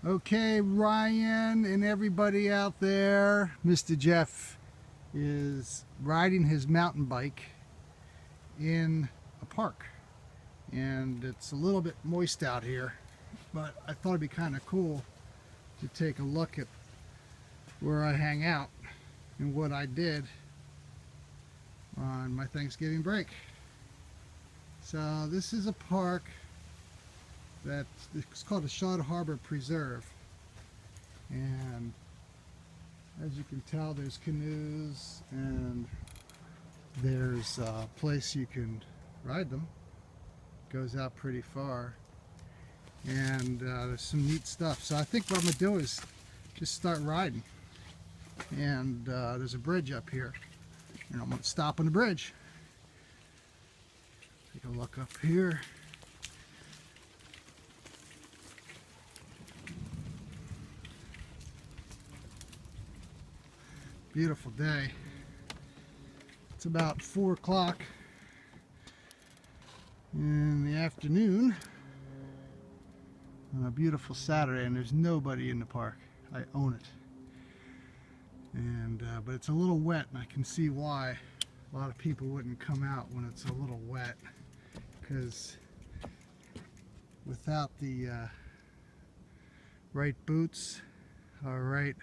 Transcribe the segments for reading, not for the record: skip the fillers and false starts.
Okay, Ryan and everybody out there, Mr. Jeff is riding his mountain bike in a park, and it's a little bit moist out here, but I thought it'd be kind of cool to take a look at where I hang out and what I did on my Thanksgiving break. So this is a park it's called the Shad Harbor Preserve, and as you can tell, there's canoes and there's a place you can ride them. Goes out pretty far, and there's some neat stuff. So I think what I'm gonna do is just start riding, and there's a bridge up here, and I'm gonna stop on the bridge. Take a look up here. Beautiful day. It's about 4 o'clock in the afternoon on a beautiful Saturday, and there's nobody in the park. I own it. And but it's a little wet, and I can see why a lot of people wouldn't come out when it's a little wet, because without the right boots or right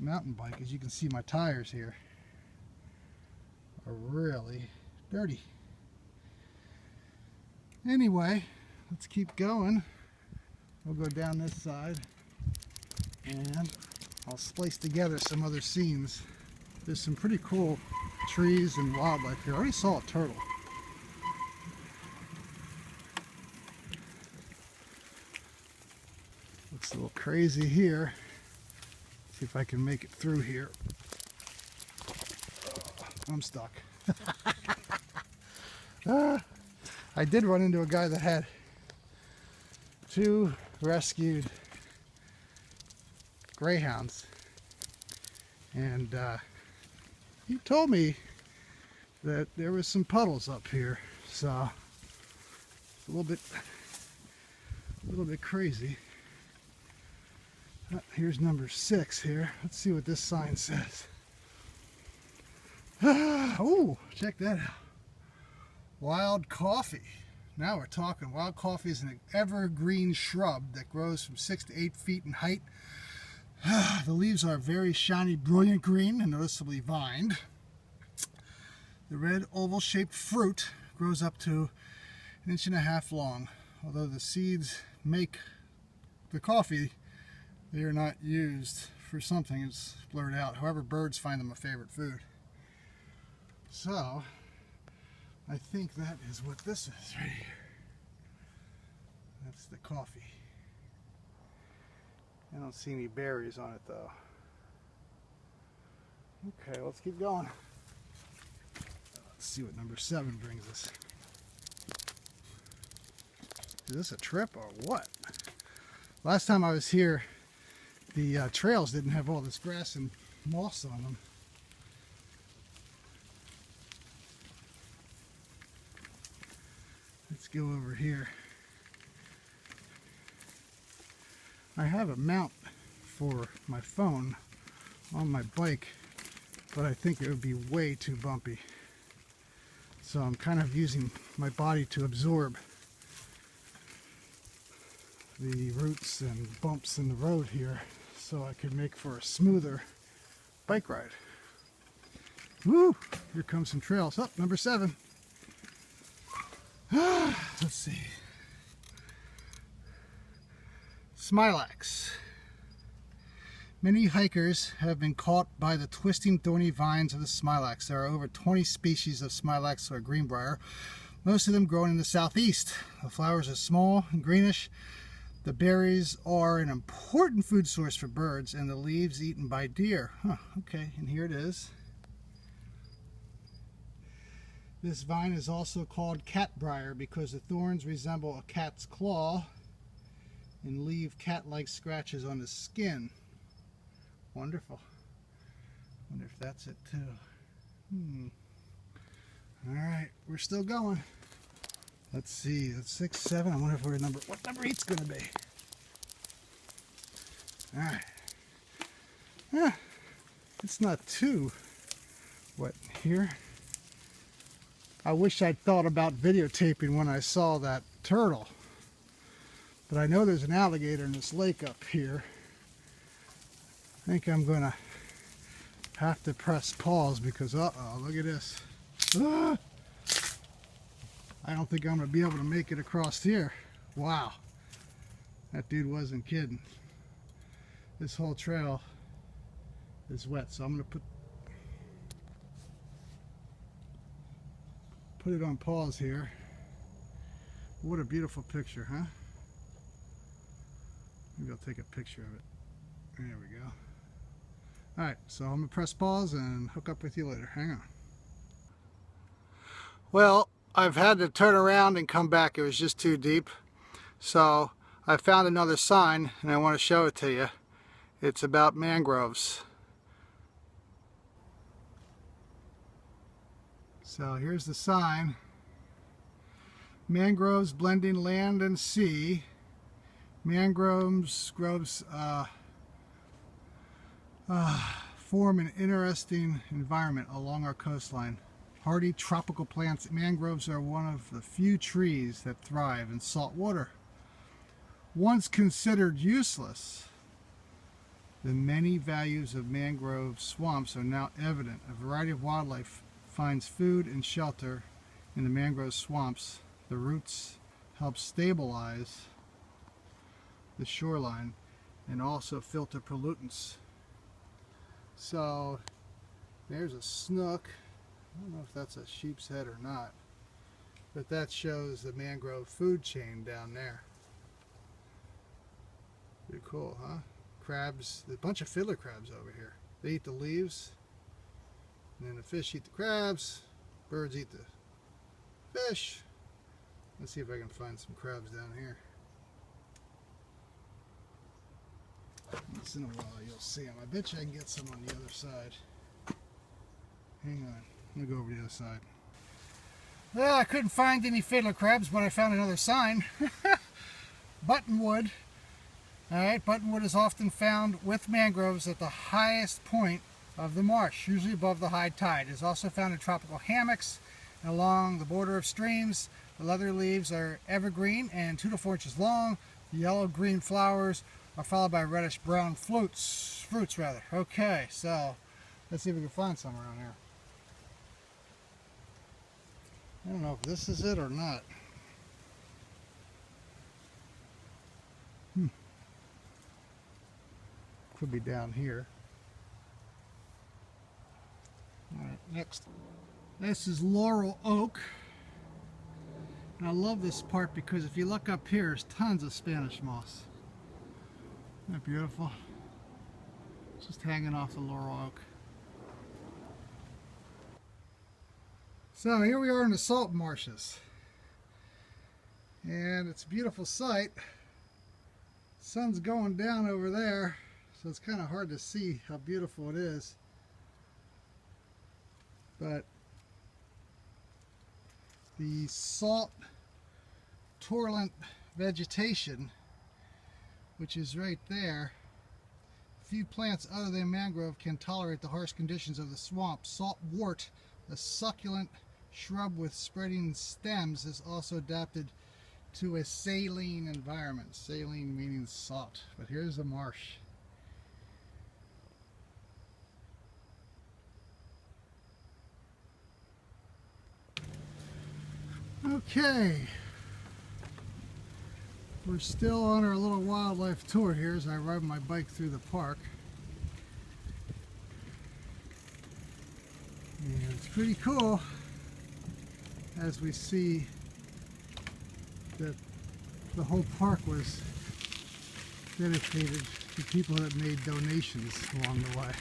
mountain bike, as you can see, my tires here are really dirty. Anyway, let's keep going. We'll go down this side and I'll splice together some other scenes. There's some pretty cool trees and wildlife here. I already saw a turtle. Looks a little crazy here. See if I can make it through here. I'm stuck. I did run into a guy that had 2 rescued greyhounds, and he told me that there was some puddles up here, so it's a little bit crazy. Here's number 6 here. Let's see what this sign says. Oh, check that out. Wild coffee. Now we're talking. Wild coffee is an evergreen shrub that grows from 6 to 8 feet in height. The leaves are very shiny, brilliant green and noticeably vined. The red oval-shaped fruit grows up to 1.5 inches long. Although the seeds make the coffee, they are not used for something. It's blurred out. However, birds find them a favorite food. So, I think that is what this is right here. That's the coffee. I don't see any berries on it though. Okay, let's keep going. Let's see what number 7 brings us. Is this a trip or what? Last time I was here, the trails didn't have all this grass and moss on them. Let's go over here. I have a mount for my phone on my bike, but I think it would be way too bumpy. So I'm kind of using my body to absorb the roots and bumps in the road here, so I could make for a smoother bike ride. Woo! Here comes some trails. Up, number 7. Let's see. Smilax. Many hikers have been caught by the twisting, thorny vines of the smilax. There are over 20 species of smilax or greenbrier, most of them grown in the southeast. The flowers are small and greenish. The berries are an important food source for birds, and the leaves eaten by deer. Okay, and here it is. This vine is also called catbrier because the thorns resemble a cat's claw and leave cat-like scratches on the skin. Wonderful. Wonder if that's it too. Alright, we're still going. Let's see, that's 6, 7. I wonder if we're what number 8's going to be. All right. Yeah, it's not too wet here. I wish I'd thought about videotaping when I saw that turtle. But I know there's an alligator in this lake up here. I think I'm going to have to press pause because, uh-oh, look at this. Ah! I don't think I'm going to be able to make it across here. Wow. That dude wasn't kidding. This whole trail is wet, so I'm going to put it on pause here. What a beautiful picture, huh? Maybe I'll take a picture of it. There we go. Alright, so I'm going to press pause and hook up with you later. Hang on. Well, I've had to turn around and come back. It was just too deep. So I found another sign and I want to show it to you. It's about mangroves. So here's the sign. Mangroves blending land and sea. Mangroves form an interesting environment along our coastline. Hardy tropical plants, mangroves are one of the few trees that thrive in salt water. Once considered useless, the many values of mangrove swamps are now evident. A variety of wildlife finds food and shelter in the mangrove swamps. The roots help stabilize the shoreline and also filter pollutants. So there's a snook. I don't know if that's a sheep's head or not, but that shows the mangrove food chain down there. Pretty cool, huh? Crabs, there's a bunch of fiddler crabs over here. They eat the leaves, and then the fish eat the crabs, birds eat the fish. Let's see if I can find some crabs down here. Once in a while you'll see them. I bet you I can get some on the other side. Hang on. I'm going to go over to the other side. Well, I couldn't find any fiddler crabs, but I found another sign. Buttonwood. Alright, buttonwood is often found with mangroves at the highest point of the marsh, usually above the high tide. It is also found in tropical hammocks and along the border of streams. The leather leaves are evergreen and 2 to 4 inches long. The yellow-green flowers are followed by reddish-brown fruits. Okay, so let's see if we can find some around here. I don't know if this is it or not. Could be down here. Alright, next. This is laurel oak. And I love this part because if you look up here, there's tons of Spanish moss. Isn't that beautiful? Just hanging off the laurel oak. So here we are in the salt marshes. And it's a beautiful sight. Sun's going down over there, so it's kind of hard to see how beautiful it is. But the salt tolerant vegetation, which is right there, few plants other than mangrove can tolerate the harsh conditions of the swamp. Saltwort, a succulent shrub with spreading stems, is also adapted to a saline environment. Saline meaning salt. But here's the marsh. Okay, we're still on our little wildlife tour here as I ride my bike through the park. And it's pretty cool as we see that the whole park was dedicated to people that made donations along the way.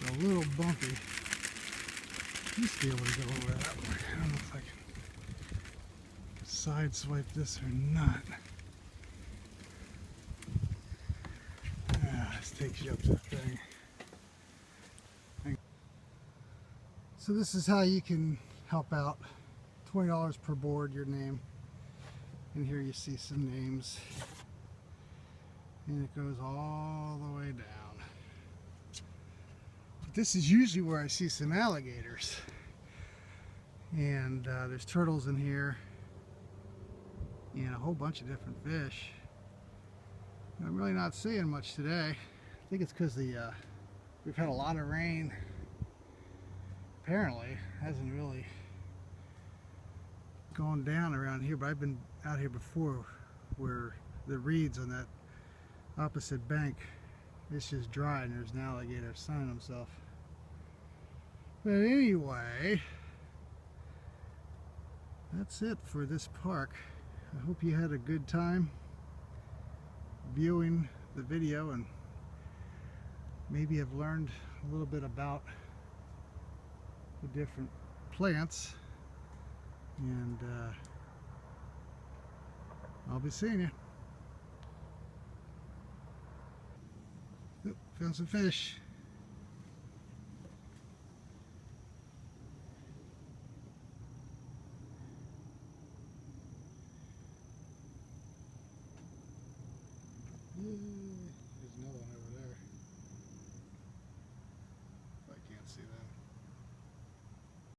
A little bumpy. Used to be able to go over that way. I don't know if I can side swipe this or not. takes you up that thing. So this is how you can help out. $20 per board, your name. And here you see some names. And it goes all the way down. But this is usually where I see some alligators. And there's turtles in here. And a whole bunch of different fish. I'm really not seeing much today. I think it's because we've had a lot of rain. Apparently, hasn't really gone down around here, but I've been out here before where the reeds on that opposite bank, it's just dry and there's an alligator sunning himself. But anyway, that's it for this park. I hope you had a good time viewing the video and maybe have learned a little bit about the different plants, and I'll be seeing you. Oop, found some fish. Yeah.